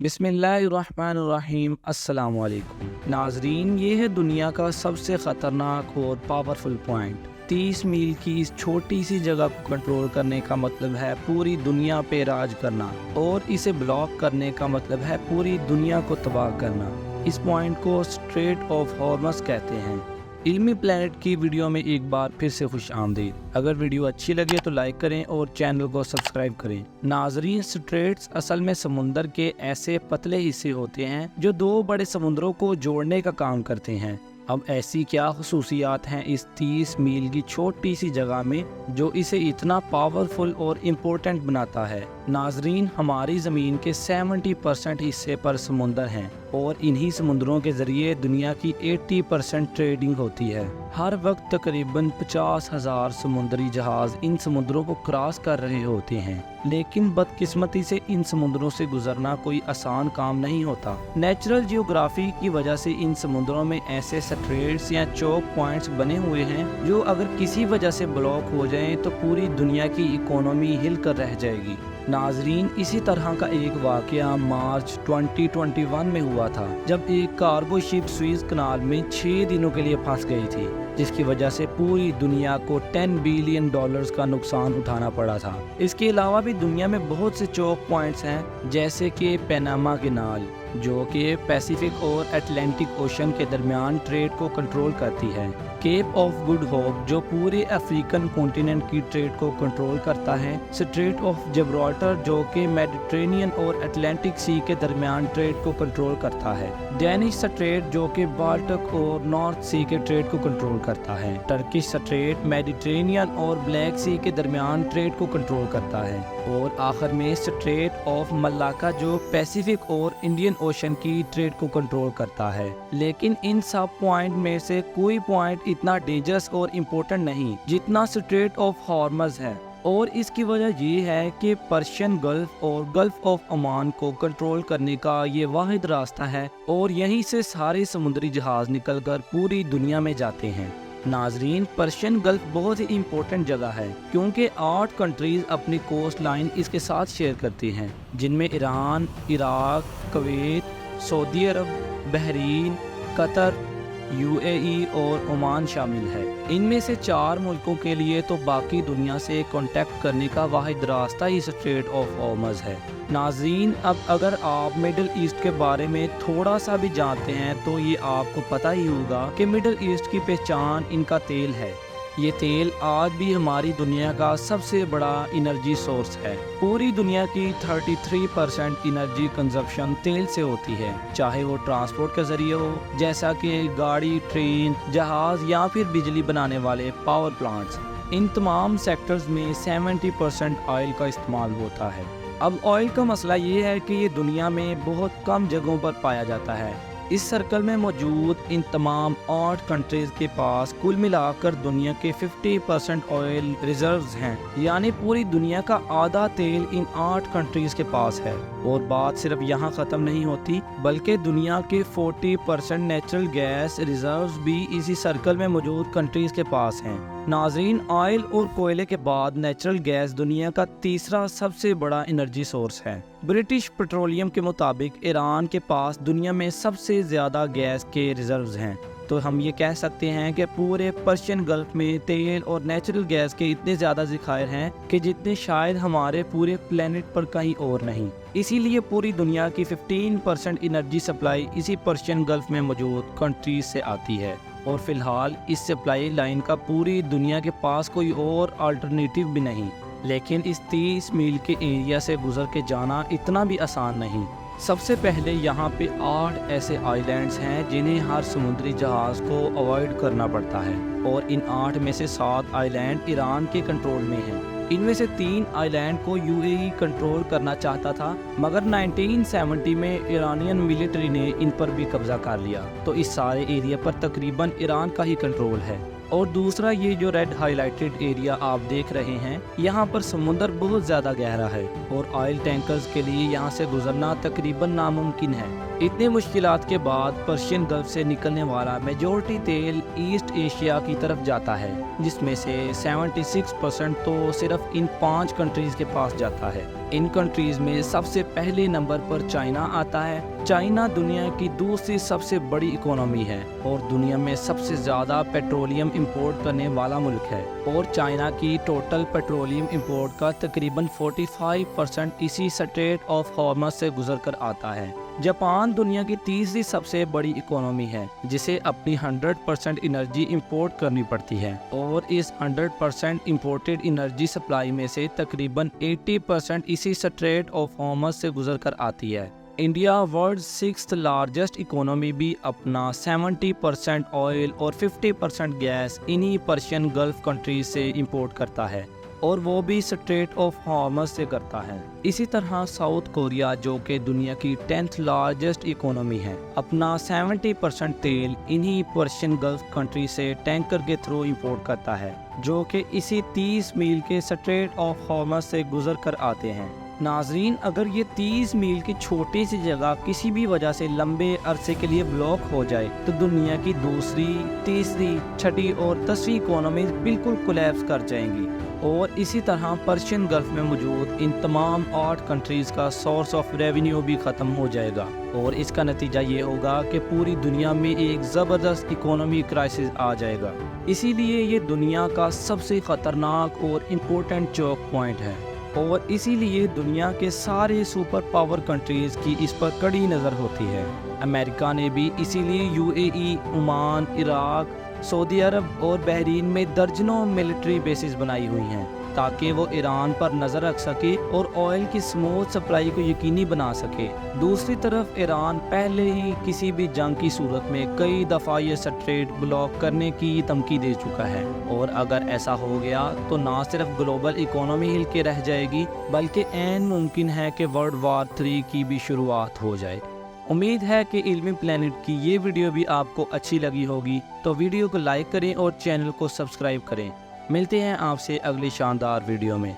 बिस्मिल्लाहिर्रहमानिर्रहीम। अस्सलाम वालेकुम नाजरीन, ये है दुनिया का सबसे ख़तरनाक और पावरफुल पॉइंट। 30 मील की इस छोटी सी जगह को कंट्रोल करने का मतलब है पूरी दुनिया पे राज करना, और इसे ब्लॉक करने का मतलब है पूरी दुनिया को तबाह करना। इस पॉइंट को स्ट्रेट ऑफ हॉर्मस कहते हैं। इल्मी प्लैनेट की वीडियो में एक बार फिर से खुश आमदीद। अगर वीडियो अच्छी लगे तो लाइक करें और चैनल को सब्सक्राइब करें। नाजरीन, स्ट्रेट्स असल में समुंदर के ऐसे पतले हिस्से होते हैं जो दो बड़े समुद्रों को जोड़ने का काम करते हैं। अब ऐसी क्या खुसूसियात हैं इस 30 मील की छोटी सी जगह में जो इसे इतना पावरफुल और इम्पोर्टेंट बनाता है? नाजरीन, हमारी ज़मीन के 70% हिस्से पर समुंदर हैं और इन्हीं समुद्रों के ज़रिए दुनिया की 80% ट्रेडिंग होती है। हर वक्त तकरीबन 50,000 समुद्री जहाज़ इन समुद्रों को क्रॉस कर रहे होते हैं, लेकिन बदकिस्मती से इन समुद्रों से गुजरना कोई आसान काम नहीं होता। नेचुरल जियोग्राफी की वजह से इन समुद्रों में ऐसे स्ट्रेट्स या चोक पॉइंट्स बने हुए हैं जो अगर किसी वजह से ब्लॉक हो जाएं तो पूरी दुनिया की इकोनॉमी हिल कर रह जाएगी। नाजरीन, इसी तरह का एक वाक़या मार्च 2021 में हुआ था, जब एक कार्गो शिप स्वीज कनाल में 6 दिनों के लिए फंस गई थी, जिसकी वजह से पूरी दुनिया को $10 बिलियन का नुकसान उठाना पड़ा था। इसके अलावा भी दुनिया में बहुत से चोक पॉइंट्स हैं, जैसे कि पनामा कैनाल जो कि पैसिफिक और अटलांटिक ओशन के दरमियान ट्रेड को कंट्रोल करती है, केप ऑफ गुड होप जो पूरे अफ्रीकन कॉन्टिनेंट की ट्रेड को कंट्रोल करता है, स्ट्रेट ऑफ जिब्राल्टर जो कि मेडिटेरेनियन और अटलांटिक सी के दरमियान ट्रेड को कंट्रोल करता है, डेनिश स्ट्रेट जो कि बाल्टिक और नॉर्थ सी के ट्रेड को कंट्रोल करता है, टर्किश स्ट्रेट मेडिटेरेनियन और ब्लैक सी के दरमियान ट्रेड को कंट्रोल करता है, और आखिर में स्ट्रेट ऑफ मलाक्का जो पैसिफिक और इंडियन ओशन की ट्रेड को कंट्रोल करता है। लेकिन इन सब पॉइंट में से कोई पॉइंट इतना डेंजरस और इम्पोर्टेंट नहीं जितना स्ट्रेट ऑफ हॉर्मज है, और इसकी वजह ये है कि पर्शियन गल्फ और गल्फ ऑफ ओमान को कंट्रोल करने का ये वाहिद रास्ता है, और यहीं से सारे समुद्री जहाज निकलकर पूरी दुनिया में जाते हैं। नाजरीन, पर्शियन गल्फ बहुत ही इम्पोर्टेंट जगह है क्योंकि 8 कंट्रीज अपनी कोस्ट लाइन इसके साथ शेयर करती हैं, जिनमें ईरान, इराक, कुवैत, सऊदी अरब, बहरीन, कतर, यूएई और ओमान शामिल है। इनमें से 4 मुल्कों के लिए तो बाकी दुनिया से कांटेक्ट करने का वाहिद रास्ता ही स्ट्रेट ऑफ हॉर्मज है। नाज़रीन, अब अगर आप मिडिल ईस्ट के बारे में थोड़ा सा भी जानते हैं तो ये आपको पता ही होगा कि मिडिल ईस्ट की पहचान इनका तेल है। ये तेल आज भी हमारी दुनिया का सबसे बड़ा एनर्जी सोर्स है। पूरी दुनिया की 33% एनर्जी कंजप्शन तेल से होती है, चाहे वो ट्रांसपोर्ट के जरिए हो जैसा कि गाड़ी, ट्रेन, जहाज या फिर बिजली बनाने वाले पावर प्लांट्स। इन तमाम सेक्टर्स में 70% ऑयल का इस्तेमाल होता है। अब ऑयल का मसला ये है कि ये दुनिया में बहुत कम जगहों पर पाया जाता है। इस सर्कल में मौजूद इन तमाम 8 कंट्रीज के पास कुल मिलाकर दुनिया के 50% ऑयल रिजर्व्स हैं, यानी पूरी दुनिया का आधा तेल इन 8 कंट्रीज के पास है। और बात सिर्फ यहाँ ख़त्म नहीं होती, बल्कि दुनिया के 40% नेचुरल गैस रिजर्व्स भी इसी सर्कल में मौजूद कंट्रीज के पास हैं। नाजरीन, ऑयल और कोयले के बाद नेचुरल गैस दुनिया का तीसरा सबसे बड़ा एनर्जी सोर्स है। ब्रिटिश पेट्रोलियम के मुताबिक ईरान के पास दुनिया में सबसे ज़्यादा गैस के रिजर्व्स हैं। तो हम ये कह सकते हैं कि पूरे पर्शियन गल्फ में तेल और नेचुरल गैस के इतने ज़्यादा ज़खायर हैं कि जितने शायद हमारे पूरे प्लेनेट पर कहीं और नहीं। इसीलिए पूरी दुनिया की 15% एनर्जी सप्लाई इसी पर्शियन गल्फ में मौजूद कंट्रीज से आती है, और फ़िलहाल इस सप्लाई लाइन का पूरी दुनिया के पास कोई और अल्टरनेटिव भी नहीं। लेकिन इस 30 मील के एरिया से गुजर के जाना इतना भी आसान नहीं। सबसे पहले यहाँ पे 8 ऐसे आइलैंड्स हैं जिन्हें हर समुद्री जहाज़ को अवॉइड करना पड़ता है, और इन 8 में से 7 आइलैंड ईरान के कंट्रोल में हैं। इनमें से 3 आइलैंड को यूएई कंट्रोल करना चाहता था, मगर 1970 में ईरानियन मिलिट्री ने इन पर भी कब्जा कर लिया, तो इस सारे एरिया पर तकरीबन ईरान का ही कंट्रोल है। اور دوسرا یہ جو ریڈ ہائیلائٹڈ ایریا آپ دیکھ رہے ہیں، یہاں پر سمندر بہت زیادہ گہرا ہے اور آئل ٹینکرز کے لیے یہاں سے گزرنا تقریباً ناممکن ہے۔ اتنے مشکلات کے بعد پرشین گلف سے نکلنے والا میجورٹی تیل ایسٹ ایشیا کی طرف جاتا ہے، جس میں سے 76% تو صرف ان 5 کنٹریز کے پاس جاتا ہے۔ ان کنٹریز میں سب سے پہلے نمبر پر چائنا آتا ہے۔ چائنا دنیا کی دوسری سب سے بڑی اکانومی ہے اور دنیا میں سب سے زیادہ پیٹرولیم امپورٹ کرنے والا ملک ہے، اور چائنا کی ٹوٹل پیٹرولیم امپورٹ کا تقریباً 45% اسی اسٹریٹ آف ہارمز سے گزر کر آتا ہے۔ جاپان دنیا کی تیسری سب سے بڑی اکانومی ہے، جسے اپنی 100% انرجی امپورٹ کرنی پڑتی ہے، اور اس 100% امپورٹڈ انرجی سپلائی میں سے تقریباً 80% اسی اسٹریٹ آف ہارمز سے گزر کر آتی ہے۔ India world 6th largest economy بھی اپنا 70% آئل اور 50% گیس انہی پرشین گلف کنٹریز سے امپورٹ کرتا ہے، اور وہ بھی اسٹریٹ آف ہارمز سے کرتا ہے۔ اسی طرح ساؤتھ کوریا، جو کہ دنیا کی 10th لارجسٹ اکانومی ہے، اپنا 70% تیل انہی پرشین گلف کنٹری سے ٹینکر کے تھرو امپورٹ کرتا ہے، جو کہ اسی 30 میل کے اسٹریٹ آف ہارمز سے گزر کر آتے ہیں۔ ناظرین، اگر یہ 30 میل کی چھوٹی سی جگہ کسی بھی وجہ سے لمبے عرصے کے لیے بلاک ہو جائے تو دنیا کی دوسری، تیسری، چھٹی اور 10ویں اکانومیز بالکل کولیپس کر جائیں گی، اور اسی طرح پرشین گلف میں موجود ان تمام 8 کنٹریز کا سورس آف ریونیو بھی ختم ہو جائے گا، اور اس کا نتیجہ یہ ہوگا کہ پوری دنیا میں ایک زبردست اکانومی کرائسس آ جائے گا۔ اسی لیے یہ دنیا کا سب سے خطرناک اور امپورٹنٹ چوک پوائنٹ ہے، اور اسی لیے دنیا کے سارے سپر پاور کنٹریز کی اس پر کڑی نظر ہوتی ہے۔ امریکہ نے بھی اسی لیے UAE، عمان، عراق، سعودی عرب اور بحرین میں درجنوں ملٹری بیسز بنائی ہوئی ہیں، تاکہ وہ ایران پر نظر رکھ سکے اور آئل کی سموتھ سپلائی کو یقینی بنا سکے۔ دوسری طرف ایران پہلے ہی کسی بھی جنگ کی صورت میں کئی دفعہ یہ اسٹریٹ بلاک کرنے کی دھمکی دے چکا ہے، اور اگر ایسا ہو گیا تو نہ صرف گلوبل اکانومی ہل کے رہ جائے گی، بلکہ عین ممکن ہے کہ ورلڈ وار 3 کی بھی شروعات ہو جائے۔ امید ہے کہ علمی پلانٹ کی یہ ویڈیو بھی آپ کو اچھی لگی ہوگی، تو ویڈیو کو لائک کریں اور چینل کو سبسکرائب کریں۔ ملتے ہیں آپ سے اگلی شاندار ویڈیو میں۔